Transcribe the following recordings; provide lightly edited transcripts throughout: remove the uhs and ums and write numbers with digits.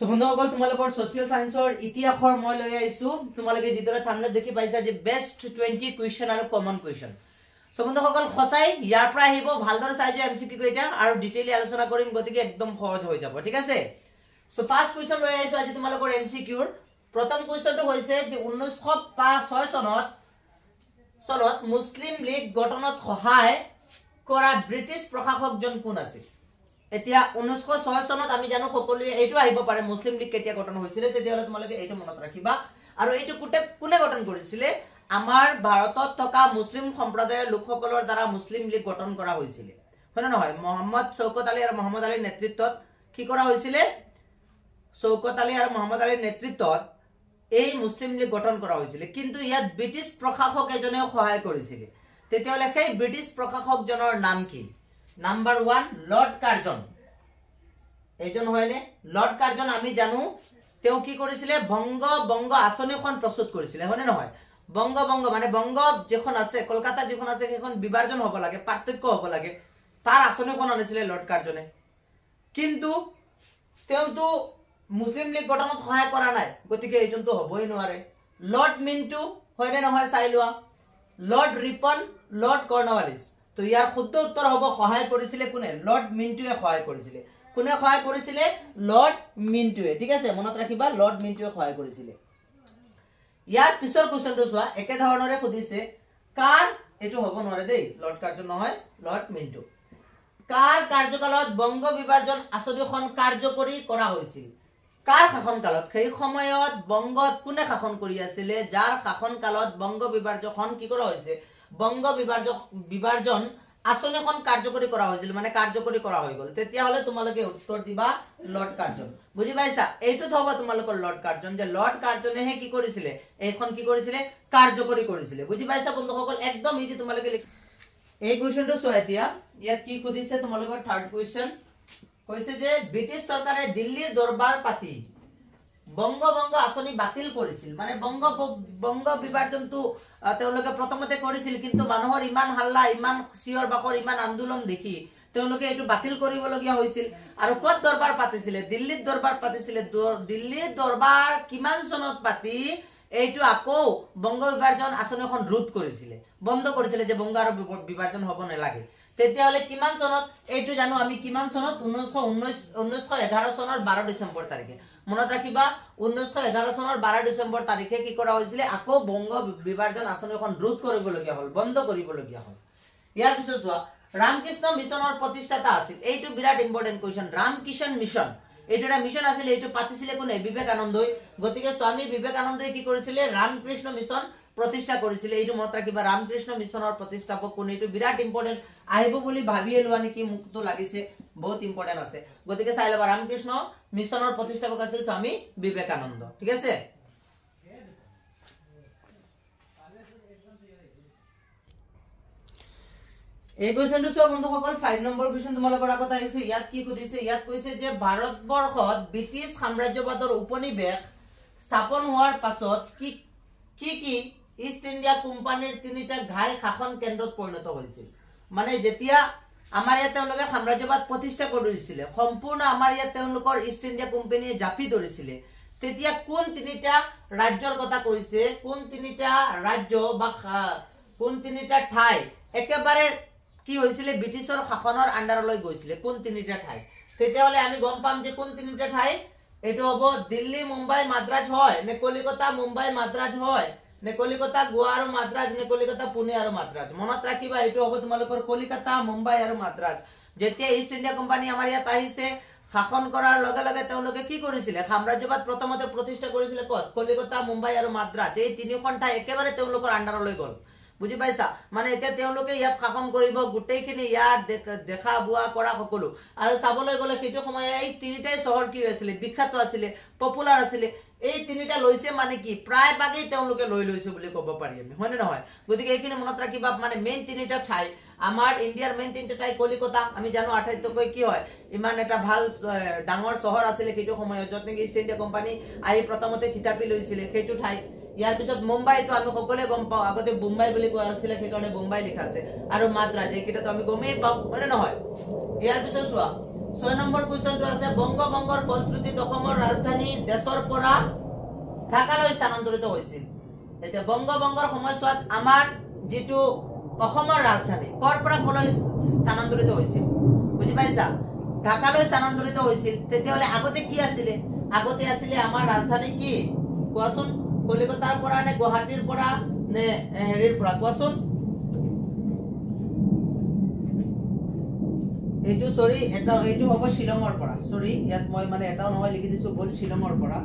বন্ধুসকল তোমালোকৰ সোশিয়াল সায়েন্সৰ ইতিহাসৰ মই লৈ আইছো তোমালোকে যিদৰে থাম্বনেল দেখি পাইছা যে বেস্ট 20 কোৱেশ্চন আৰু কমন কোৱেশ্চন বন্ধুসকল খসাই ইয়াৰ পৰা আহিব ভালদৰে চাই যে এমসিকিউ কেইটা আৰু ডিটেইলি আলোচনা কৰিম গতিকে একদম সহজ হৈ যাব ঠিক আছে সো ফাৰ্স্ট কোৱেশ্চন লৈ আইছো আজি তোমালোকৰ এমসিকিউৰ প্ৰথম কোৱেশ্চনটো হৈছে যে 1906 চনত মুসলিম লীগ গঠনত সহায় কৰা ব্ৰিটিছ প্ৰশাসকজন কোন আছিল এতিয়া 1906 চনত আমি জানো সকলোৱে এইটো আহিব পাৰে মুসলিম লীগ কেতিয়া গঠন হৈছিল তেতিয়ালে তোমালোকে এইটো মনত ৰাখিবা আৰু এইটো কোনে গঠন কৰিছিল আমাৰ ভাৰতত থকা মুসলিম সম্প্ৰদায়ৰ লোকসকলৰ দ্বাৰা মুসলিম লীগ গঠন কৰা হৈছিল হয় নহয় মোহাম্মদ শওকত আলী আৰু মোহাম্মদ আলীৰ নেতৃত্বত কি কৰা হৈছিল শওকত আলী আৰু মোহাম্মদ আলীৰ নেতৃত্বত এই মুসলিম লীগ গঠন কৰা হৈছিল কিন্তু ইয়াত ব্ৰিটিছ প্ৰশাসক এজনেও সহায় কৰিছিল তেতিয়ালে সেই ব্ৰিটিছ প্ৰশাসকজনৰ নাম কি নাম্বাৰ 1 লৰ্ড কাৰ্জন এইজন হয়নে লৰ্ড কাৰ্জন আমি জানো তেও কি কৰিছিলে বঙ্গ আসনিখন প্ৰস্তুত কৰিছিলে হয়নে নহয় বঙ্গ মানে বঙ্গ যেখন আছে কলকাতা যেখন আছে সেইখন বিভাজন হ'ব লাগে পাৰ্থক্য হ'ব লাগে তাৰ আসনিখন আনিছিলে লৰ্ড কাৰ্জনে কিন্তু তেওটো মুসলিম লীগ গঠনত সহায় কৰা নাই গতিকে এইজনটো হ'বই নোৱাৰে লৰ্ড মিন্টু হয়নে নহয় চাই লোৱা লৰ্ড ৰিপন লৰ্ড কৰ্ণৱালিছ তো ইয়াৰ শুদ্ধ উত্তৰ হ'ব সহায় কৰিছিলে কোনে লৰ্ড মিন্টুৱে সহায় কৰিছিলে কোনে সহায় কৰিছিলে লৰ্ড মিন্টুৱে ঠিক আছে মনত ৰাখিবা লৰ্ড মিন্টুৱে সহায় কৰিছিলে ইয়াৰ পিছৰ কোৱেশ্চনটো চোৱা একে ধৰণৰে খুদিছে কাৰ এটো হ'ব নোৱাৰে দেই লৰ্ড কাৰ্জন নহয় লৰ্ড মিন্টু কাৰ কাৰ্যকালত বঙ্গ বিভাজন আঁচনিখন কাৰ্যকৰী কৰা হৈছিল কাৰ শাসন কালত সেই সময়ত বঙ্গত কোনে শাসন কৰি আছিল যাৰ শাসন কালত বঙ্গ বিভাজন কি কৰা হৈছে বঙ্গ বিভাজন আসনিখন কাৰ্যকৰী কৰা হৈছিল মানে কাৰ্যকৰী কৰা হৈ গল তেতিয়া হলে তোমালোকে উত্তৰ দিবা লৰ্ড কাৰ্জন বুজি পাইছা এইটো হ'ব তোমালোকৰ লৰ্ড কাৰ্জন যে লৰ্ড কাৰ্জনেহে কি কৰিছিল এইখন কি কৰিছিল কাৰ্যকৰী কৰিছিল বুজি পাইছা বন্ধুসকল একদম ইজি তোমালোকে এই কোৱেশ্চনটো চোৱা এতিয়া ইয়াত কি খুদিছে তোমালোকৰ থাৰ্ড কোৱেশ্চন কৈছে যে ব্ৰিটিছ চৰকাৰে দিল্লীৰ দৰবাৰ পাতি বঙ্গ আসনি বাতিল কৰিছিল মানে বঙ্গ বিভাজনটো তেওঁলোকে প্ৰথমতে কৰিছিল কিন্তু মানুহৰ ইমান হাল্লা ইমান চিঞৰ বাখৰ ইমান আন্দোলন দেখি তেওঁলোকে এটো বাতিল কৰিবলগীয়া হৈছিল আৰু ক'ত দৰবাৰ পাতিছিল দিল্লীত দৰবাৰ পাতিছিল দিল্লীৰ দৰবাৰ কিমান চনত পাতি এইটো আকৌ বঙ্গ বিভাজন আসনিখন ৰোধ কৰিছিল বন্ধ কৰিছিল যে বঙ্গ আৰু বিভাজন হ'ব নালাগে তেতিয়া হলে কিমান চনত এইটো জানো আমি কিমান চনত 1911 চনৰ 12 ডিসেম্বৰ তাৰিখে মনত ৰাখিবা 1911 চনৰ 12 ডিসেম্বৰ তাৰিখে কি কৰা হৈছিল আকৌ বঙ্গ বিভাজন আসনিখন ৰোধ কৰিবলগীয়া হল বন্ধ কৰিবলগীয়া হল ইয়াৰ পিছত চোৱা ৰামকৃষ্ণ মিছনৰ প্ৰতিষ্ঠাতা আছিল এইটো বিৰাট ইম্পৰ্টেন্ট কোৱেশ্চন ৰামকৃষ্ণ মিছন এইটো এটা মিছন আছিল এইটো পাতিছিল কোনে বিবেকানন্দই গতিকে স্বামী বিবেকানন্দই কি কৰিছিল ৰামকৃষ্ণ মিছন প্ৰতিষ্ঠা কৰিছিল এইটো মনত ৰাখিবা ৰামকৃষ্ণ মিছনৰ প্ৰতিষ্ঠাপক কোন এইটো বিৰাট ইম্পৰ্টেন্ট আহিব বুলি ভাবিয়ে লোৱা নেকি মুক্ত লাগিছে বহুত ইম্পৰ্টেন্ট আছে গতিকে চাই লবা ৰামকৃষ্ণ মিছনৰ প্ৰতিষ্ঠাপক আছিল স্বামী বিবেকানন্দ ঠিক আছে এই কোৱেশ্চনটো চোৱা বন্ধুসকল 5 নম্বৰ কোৱেশ্চন তোমালোকৰ আগত আহিছে ইয়াত কি খুদিছে ইয়াত কৈছে যে ভাৰতবৰ্ষত ব্ৰিটিছ সাম্ৰাজ্যবাদৰ উপনিবেশ স্থাপন হোৱাৰ পাছত কি ইষ্ট ইন্ডিয়া কোম্পানীৰ তিনিটা ঘাই শাসন কেন্দ্ৰত পৰিণত হৈছিল মানে যেতিয়া আমাৰ ইয়াত তেওঁলোকে সাম্ৰাজ্যবাদ প্ৰতিষ্ঠা কৰিছিল সম্পূৰ্ণ আমাৰ ইয়াত তেওঁলোকৰ ইষ্ট ইন্ডিয়া কোম্পানীয়ে জাপি ধৰিছিল তেতিয়া কোন তিনিটা ৰাজ্যৰ কথা কৈছে কোন তিনিটা ৰাজ্য বা কোন তিনিটা ঠাই একেবাৰে কি হৈছিল ব্ৰিটিছৰ শাসনৰ আণ্ডাৰলৈ গৈছিল কোন তিনিটা ঠাই তেতিয়া হলে আমি গম পাম যে কোন তিনিটা ঠাই এটো হ'ব দিল্লী মুম্বাই মাদ্ৰাজ হয় নে কলিকতা মুম্বাই মাদ্ৰাজ হয় নে কলিকতা গোৱা আৰু মাদ্ৰাজ নে কলিকতা পুনে আৰু মাদ্ৰাজ মনত ৰাখিবা এটো হ'ব তোমালোকৰ কলিকতা মুম্বাই আৰু মাদ্ৰাজ যেতিয়া ইষ্ট ইন্ডিয়া কোম্পানী আমাৰ ইয়াত আহিছে শাসন কৰাৰ লগে লগে তেওঁলোকে কি কৰিছিল সাম্ৰাজ্যবাদ প্ৰথমতে প্ৰতিষ্ঠা কৰিছিল ক'ত কলিকতা মুম্বাই আৰু মাদ্ৰাজ এই তিনিখন ঠাই একেবাৰে তেওঁলোকৰ আণ্ডাৰলৈ গল বুজি পাইছা মানে এতিয়া তেওঁলোকে ইয়াত শাসন কৰিব গুটেইখিনি ইয়াৰ দেখা বুৱা কৰা সকলো আৰু চাবলৈ গলে সেইটো সময় এই তিনিটাই চহৰ কি আছিল বিখ্যাত আছিল পপুলাৰ আছিল এই তিনিটা লৈছে মানে কি প্ৰায় ভাগেই তেওঁলোকে লৈছে বুলি ক'ব পাৰি আমি হয়নে নহয় গতিকে এইখিনি মনত ৰাখিবা মানে মেইন তিনিটা ঠাই আমাৰ ইণ্ডিয়াৰ মেইন তিনিটা ঠাই কলিকতা আমি জানো আটাইতকৈ কি হয় ইমান এটা ভাল ডাঙৰ চহৰ আছিল সেইটো সময়ত যত নেকি ইষ্ট ইণ্ডিয়া কোম্পানী আহি প্ৰথমতে থিতাপি লৈছিল সেইটো ঠাই ইয়াৰ পিছত মুম্বাই তো আমি সকলোৱে গম পাও আগতে মুম্বাই বুলি কোৱা আছিল সেইকাৰণে মুম্বাই লিখা আছে আৰু মাদ্ৰাজ এইকেইটা তো আমি গমেই পাও হয়নে নহয় ইয়াৰ পিছত চোৱা 6 নম্বৰ কোৱেশ্চনটো আছে বংগভংগৰ ফলশ্ৰুতিত অসমৰ ৰাজধানী দেশৰ পৰা ঢাকালৈ স্থানান্তৰিত হৈছিল এতিয়া বংগভংগৰ সময়ছোৱাত আমাৰ যেটো অসমৰ ৰাজধানী কৰ পৰা কলৈ স্থানান্তৰিত হৈছিল বুজি পাইছা ঢাকালৈ স্থানান্তৰিত হৈছিল তেতিয়ালে আগতে কি আছিল আগতে আছিল আমাৰ ৰাজধানী কি কোৱাচোন কলিকতাৰ পৰা নে গুৱাহাটীৰ পৰা নে হেৰিৰ পৰা কোৱাচোন এইটো সৰি এটা এইটো হ'ব শিলঙৰ পৰা সৰি ইয়াত মই মানে এটাও নহয় লিখি দিছো ভুল শিলঙৰ পৰা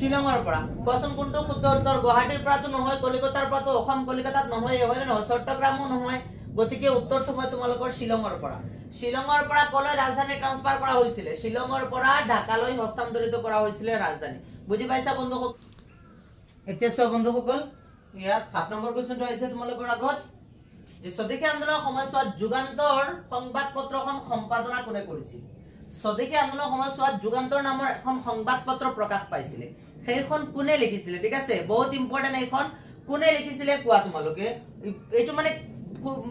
শিলঙৰ পৰা কোৱাচোন কোনটো শুদ্ধ উত্তৰ গুৱাহাটীৰ পৰাটো নহয় কলিকতাৰ পৰাটো অসম কলিকতাত নহয় হয় না চট্টগ্ৰামও নহয় গতিকে উত্তৰটো হয় তোমালোকৰ শিলঙৰ পৰা কলৈ ৰাজধানী ট্ৰান্সফাৰ কৰা হৈছিল শিলঙৰ পৰা ঢাকালৈ হস্তান্তৰিত কৰা হৈছিল ৰাজধানী বুজি পাইছা বন্ধুসকল এতিয়া সব বন্ধুসকল ইয়াত 7 নম্বৰ কোৱেশ্চনটো আহিছে তোমালোকৰ আগত যে স্বদেশী আন্দোলনৰ সময়ছোৱাত যুগান্তৰ সংবাদপত্ৰখন সম্পাদনা কোনে কৰিছিল স্বদেশী আন্দোলনৰ সময়ছোৱাত যুগান্তৰ নামৰ এখন সংবাদপত্ৰ প্ৰকাশ পাইছিল সেইখন কোনে লিখিছিল ঠিক আছে বহুত ইম্পৰ্টেন্ট এইখন কোনে লিখিছিল কোৱা তোমালোকে এইটো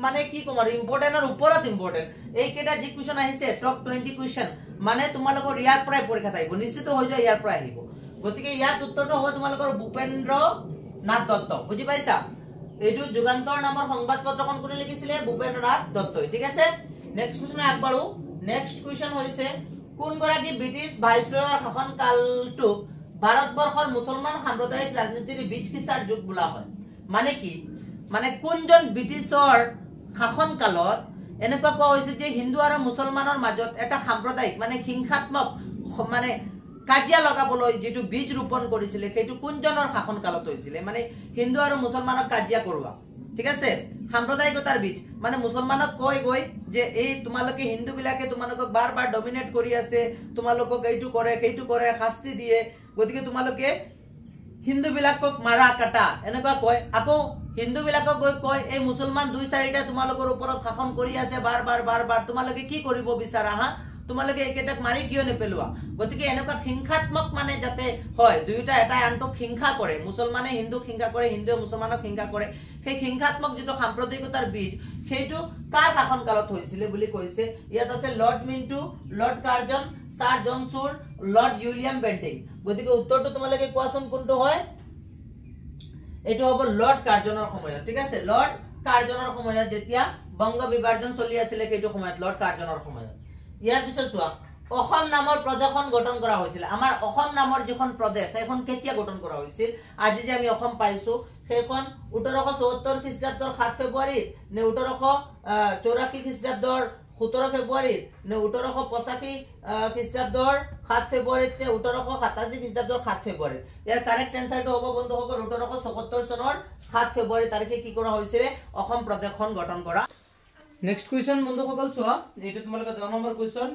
মানে কি কম আৰু ইম্পৰ্টেন্টৰ ওপৰত ইম্পৰ্টেন্ট এই কেটা যি কোৱেশ্চন আহিছে টপ 20 কোৱেশ্চন মানে তোমালোকৰ ইয়াৰ পৰাই পৰীক্ষা আহিব নিশ্চিত হৈ যায় ইয়াৰ পৰাই আহিব গতিকে ইয়াত উত্তৰটো হ'ব তোমালোকৰ ভূপেন্দ্ৰ নাথ দত্ত বুজি পাইছা এইটো যুগান্তৰ নামৰ সংবাদপত্ৰখন কোনে লিখিছিল ভূপেন্দ্ৰ নাথ দত্তই ঠিক আছে নেক্সট কোৱেশ্চন আগবাঢ়ো নেক্সট কোৱেশ্চন হৈছে কোন গৰাকী ব্ৰিটিছ ভাইসৰয়ৰ শাসন কালটো ভাৰতবৰ্ষৰ মুছলমান সাম্প্ৰদায়িক ৰাজনীতিৰ বীজ সিঁচাৰ যুগ বোলা হয় মানে কি মানে কোনজন ব্ৰিটিছৰ শাসন কালত এনেকুৱা কোৱা হৈছে যে হিন্দু আৰু মুছলমানৰ মাজত এটা সাম্প্ৰদায়িক মানে হিংসাত্মক মানে কাজিয়া লগাবলৈ যেটো বীজ ৰোপণ কৰিছিল সেইটো কোনজনৰ শাসন কালত হৈছিল মানে হিন্দু আৰু মুছলমানক কাজিয়া কৰোৱা ঠিক আছে সাম্প্ৰদায়িকতাৰ বীজ মানে মুছলমানক কই গৈ যে এই তোমালোকে হিন্দু বিলাকে তোমালোকক বাৰ বাৰ ডমিনেট কৰি আছে তোমালোকক এইটো কৰে সেইটো কৰে শাস্তি দিয়ে গতিকে তোমালোকে হিন্দু বিলাকক মাৰা কাটা এনেকুৱা কয় আকৌ হিন্দু বিলাকক গৈ কয় এই মুছলমান দুই চাৰিটা তোমালোকৰ ওপৰত শাসন কৰি আছে বাৰ বাৰ তোমালোকে কি কৰিব বিচাৰা হা তোমালোকে একেটাক মাৰি কিয় নেপেলোৱা গতিকে এনেকুৱা হিংসাত্মক মানে যাতে হয় দুইটা এটা আনটোক হিংসা কৰে মুছলমানে হিন্দুক হিংসা কৰে হিন্দুৱে মুছলমানক হিংসা কৰে সেই হিংসাত্মক যেটো সাম্প্ৰদায়িকতাৰ বীজ সেইটো কাৰ শাসন কালত হৈছিল বুলি কৈছে ইয়াত আছে লৰ্ড মিন্টু লৰ্ড কাৰ্জন সাৰ জনসুৰ লৰ্ড উইলিয়াম বেন্টিং গতিকে উত্তৰটো তোমালোকে কোৱাচোন কোনটো হয় এটো হ'ব লৰ্ড কাৰ্জনৰ সময়ত ঠিক আছে লৰ্ড কাৰ্জনৰ সময়ত যেতিয়া বংগ বিভাজন চলি আছিল সেইটো সময়ত লৰ্ড কাৰ্জনৰ সময়ত ইয়াৰ পিছত চোৱা অসম নামৰ প্ৰদেশখন গঠন কৰা হৈছিল আমাৰ অসম নামৰ যিখন প্ৰদেশ সেইখন কেতিয়া গঠন কৰা হৈছিল আজি যে আমি অসম পাইছো সেইখন 1874 খ্ৰীষ্টাব্দৰ 7 ফেব্ৰুৱাৰীত নে 1884 খ্ৰীষ্টাব্দৰ 17 ফেব্ৰুৱাৰীত নে 1885 খ্ৰীষ্টাব্দৰ 7 ফেব্ৰুৱাৰীত নে 1887 খ্ৰীষ্টাব্দৰ 7 ফেব্ৰুৱাৰীত ইয়াৰ কাৰেক্ট এনসাৰটো হ'ব বন্ধুসকল 1877 চনৰ 7 ফেব্ৰুৱাৰী তাৰিখে কি কৰা হৈছিল অসম প্ৰদেশখন গঠন কৰা নেক্সট কোৱেশ্চন বন্ধুসকল চোৱা এইটো তোমালোকৰ 10 নম্বৰ কোৱেশ্চন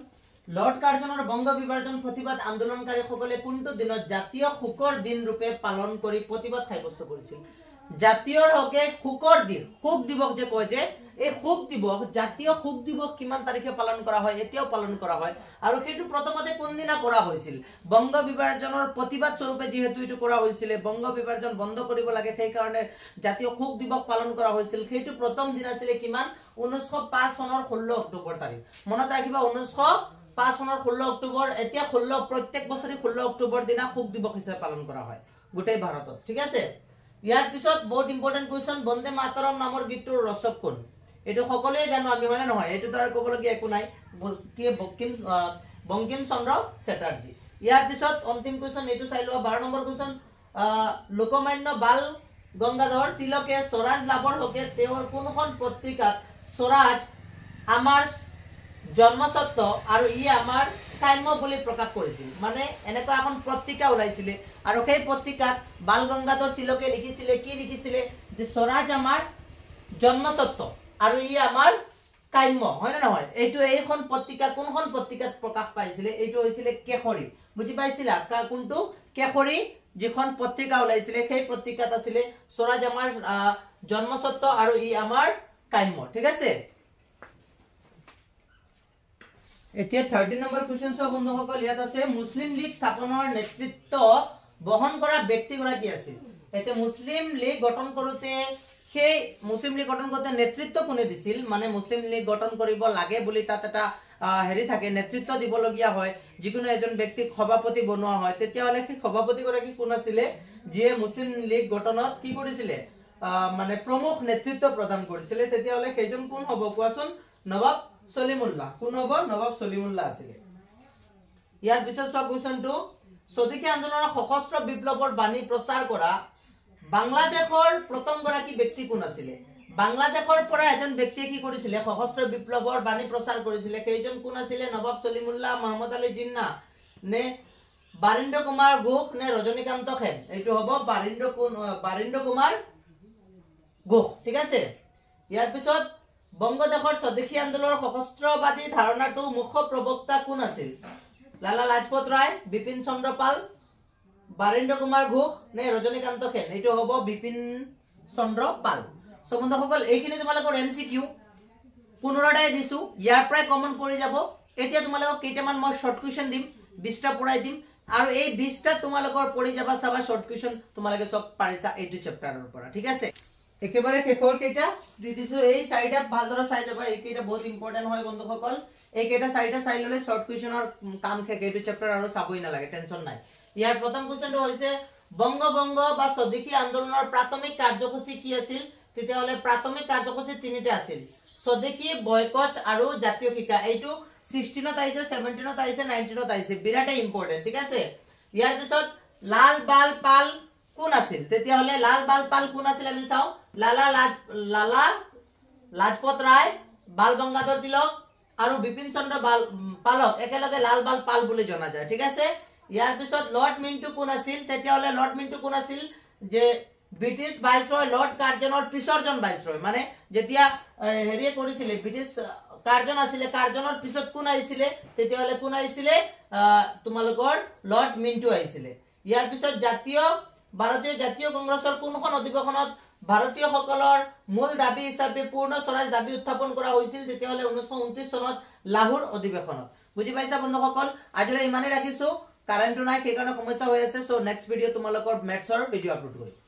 লৰ্ড কাৰ্জনৰ বংগ বিভাজন প্ৰতিবাদ আন্দোলনকাৰীসকলে কোনটো দিনত জাতীয় শোকৰ দিন ৰূপে পালন কৰি প্ৰতিবাদ সাব্যস্ত কৰিছিল জাতীয় হকে শোকৰ দিন শোক দিৱস যে কয় যে এই শোক দিৱস জাতীয় শোক দিৱস কিমান তাৰিখে পালন কৰা হয় এতিয়াও পালন কৰা হয় আৰু সেইটো প্ৰথমতে কোন দিনা কৰা হৈছিল বংগ বিভাজনৰ প্ৰতিবাদ স্বৰূপে যেহেতু এটো কৰা হৈছিল বংগ বিভাজন বন্ধ কৰিব লাগে সেই কাৰণে জাতীয় শোক দিৱস পালন কৰা হৈছিল সেইটো প্ৰথম দিন আছিল কিমান 1905 চনৰ 16 অক্টোবৰ তাৰিখ মনত ৰাখিবা 1905 চনৰ 16 অক্টোবৰ এতিয়া 16 প্ৰত্যেক বছৰে 16 অক্টোবৰ দিনা শোক দিৱস হিচাপে পালন কৰা হয় গোটেই ভাৰতত ঠিক আছে ইয়াৰ পিছত বহুত ইম্পৰ্টেন্ট কোৱেশ্চন বন্দে মাতৰম নামৰ গীতটোৰ ৰচক কোন এটো সকলোৱে জানো আমি মানে নহয় এটো তো আৰু ক'বলগীয়া একো নাই কি বঙ্কিম চন্দ্ৰ চ্যাটাৰ্জী ইয়াৰ পিছত অন্তিম কোৱেশ্চন এটো চাই লোৱা 12 নম্বৰ কোৱেশ্চন লোকমান্য বাল গংগাধৰ তিলকে স্বৰাজ লাভৰ হকে তেওঁৰ কোনখন পত্ৰিকাত স্বৰাজ আমাৰ জন্মসত্ব আৰু ই আমাৰ কাম্য বুলি প্ৰকাশ কৰিছিল মানে এনেকুৱা এখন পত্ৰিকা ওলাইছিল আৰু সেই পত্ৰিকাত বাল গংগাধৰ তিলকে লিখিছিল কি লিখিছিল যে স্বৰাজ আমাৰ জন্মসত্ব আৰু ই আমাৰ কাম্য হয় না নহয় এইটো এইখন পত্ৰিকা কোনখন পত্ৰিকাত প্ৰকাশ পাইছিল এইটো হৈছিল কেশৰী বুজি পাইছিলা কোনটো কেশৰী যিখন পত্ৰিকা ওলাইছিল সেই পত্ৰিকাত আছিল স্বৰাজ আমাৰ জন্মসত্ব আৰু ই আমাৰ কাম্য ঠিক আছে এতিয়া 13 নম্বৰ কোৱেশ্চন সব বন্ধুসকল ইয়াত আছে মুসলিম লীগ স্থাপনৰ নেতৃত্ব বহন কৰা ব্যক্তি গৰাকী আছিল এতিয়া মুসলিম লীগ গঠন কৰোতে সেই মুসলিম লীগ গঠন কৰোতে নেতৃত্ব কোনে দিছিল মানে মুসলিম লীগ গঠন কৰিব লাগে বুলি তাত এটা হেৰি থাকে নেতৃত্ব দিবলগীয়া হয় যিকোনো এজন ব্যক্তিক সভাপতি বনোৱা হয় তেতিয়া হলে কি সভাপতি গৰাকী কোন আছিল যিয়ে মুসলিম লীগ গঠনত কি কৰিছিল মানে প্ৰমুখ নেতৃত্ব প্ৰদান কৰিছিল তেতিয়া হলে কেজন কোন হ'ব কোৱাচোন নবাব সলিমুল্লাহ কোন হ'ব নবাব সলিমুল্লাহ আছিল ইয়াৰ পিছত সব কোৱেশ্চনটো স্বদেশী আন্দোলনৰ সশস্ত্ৰ বিপ্লৱৰ বাণী প্ৰচাৰ কৰা বাংলাদেশৰ প্ৰথম গৰাকী ব্যক্তি কোন আছিল বাংলাদেশৰ পৰা এজন ব্যক্তিয়ে কি কৰিছিল সশস্ত্ৰ বিপ্লৱৰ বাণী প্ৰচাৰ কৰিছিল কেজন কোন আছিল নবাব সলিমুল্লাহ মোহাম্মদ আলী জিন্না নে বাৰিন্দ্ৰ কুমাৰ ঘোষ নে ৰজনীকান্ত সেন এইটো হ'ব বাৰিন্দ্ৰ কুমাৰ ঘোষ ঠিক আছে ইয়াৰ পিছত বংগদেশৰ স্বদেশী আন্দোলনৰ সশস্ত্ৰবাদী ধাৰণাটো মুখ্য প্ৰবক্তা কোন আছিল লালা লাজপত ৰায় বিপিন চন্দ্ৰ পাল বাৰিন্দ্ৰ কুমাৰ ঘোষ নে ৰজনীকান্ত সেন এইটো হ'ব বিপিন চন্দ্ৰ পাল বন্ধুসকল এইখিনি তোমালোকৰ এমসিকিউ পুনৰদায় দিছো ইয়াৰ পৰাই কমন পৰি যাব এতিয়া তোমালোকক কেইটামান মই শৰ্ট কুৱেশ্চন দিম 20টা পঢ়াই দিম আৰু এই 20টা তোমালোকৰ পৰি যাবা চাবা শৰ্ট কুৱেশ্চন তোমালোকে সব পাৰিছা এইটো চেপ্টাৰৰ পৰা ঠিক আছে একেবাৰে শেষৰ কেইটা দি দিছো এই চাৰিটা ভালদৰে চাই যাবা এই কেইটা বহুত ইম্পৰ্টেন্ট হয় বন্ধুসকল এই কেইটা চাৰিটা চাই ললে শৰ্ট কুৱেশ্চনৰ কাম শেষ এইটো চেপ্টাৰ আৰু চাবই নালাগে টেনচন নাই ইয়াৰ প্ৰথম কুৱেশ্চনটো হৈছে বংগভংগ বা স্বদেশী আন্দোলনৰ প্ৰাথমিক কাৰ্যসূচী কি আছিল তেতিয়া হলে প্ৰাথমিক কাৰ্যসূচী তিনিটা আছিল স্বদেশী বয়কট আৰু জাতীয় শিক্ষা এইটো 16ত আইছে 17ত আইছে 19ত আইছে বিৰাট ইম্পৰ্টেন্ট ঠিক আছে ইয়াৰ পিছত লাল বাল পাল কোন আছিল তেতিয়া হলে লাল বাল পাল কোন আছিল আমি চাও লালা লাজপত ৰায় বাল গংগাধৰ তিলক আৰু বিপিন চন্দ্ৰ পালক একেলগে লাল বাল পাল বুলি জনা যায় ঠিক আছে ইয়াৰ পিছত লৰ্ড মিন্টু কোন আছিল তেতিয়া হলে লৰ্ড মিন্টু কোন আছিল যে ব্ৰিটিছ ভাইসৰয় লৰ্ড কাৰ্জনৰ পিছৰজন ভাইসৰয় মানে যেতিয়া হেৰিয়ে কৰিছিল ব্ৰিটিছ কাৰ্জন আছিল কাৰ্জনৰ পিছত কোন আহিছিল তেতিয়া হলে কোন আহিছিল তোমালোকৰ লৰ্ড মিন্টু আহিছিল ইয়াৰ পিছত ভাৰতীয় জাতীয় কংগ্ৰেছৰ কোনখন অধিৱেশনত ভাৰতীয় সকলৰ মূল দাবী হিচাপে পূৰ্ণ স্বৰাজ দাবী উত্থাপন কৰা হৈছিল তেতিয়া হলে 1929 চনত লাহোৰ অধিৱেশনত বুজি পাইছা বন্ধুসকল আজিলৈ ইমানেই ৰাখিছো কাৰেণ্টটো নাই সেই কাৰণে সমস্যা হৈ আছে সো নেক্সট ভিডিও তোমালোকৰ মেথছৰ ভিডিও আপলোড কৰিম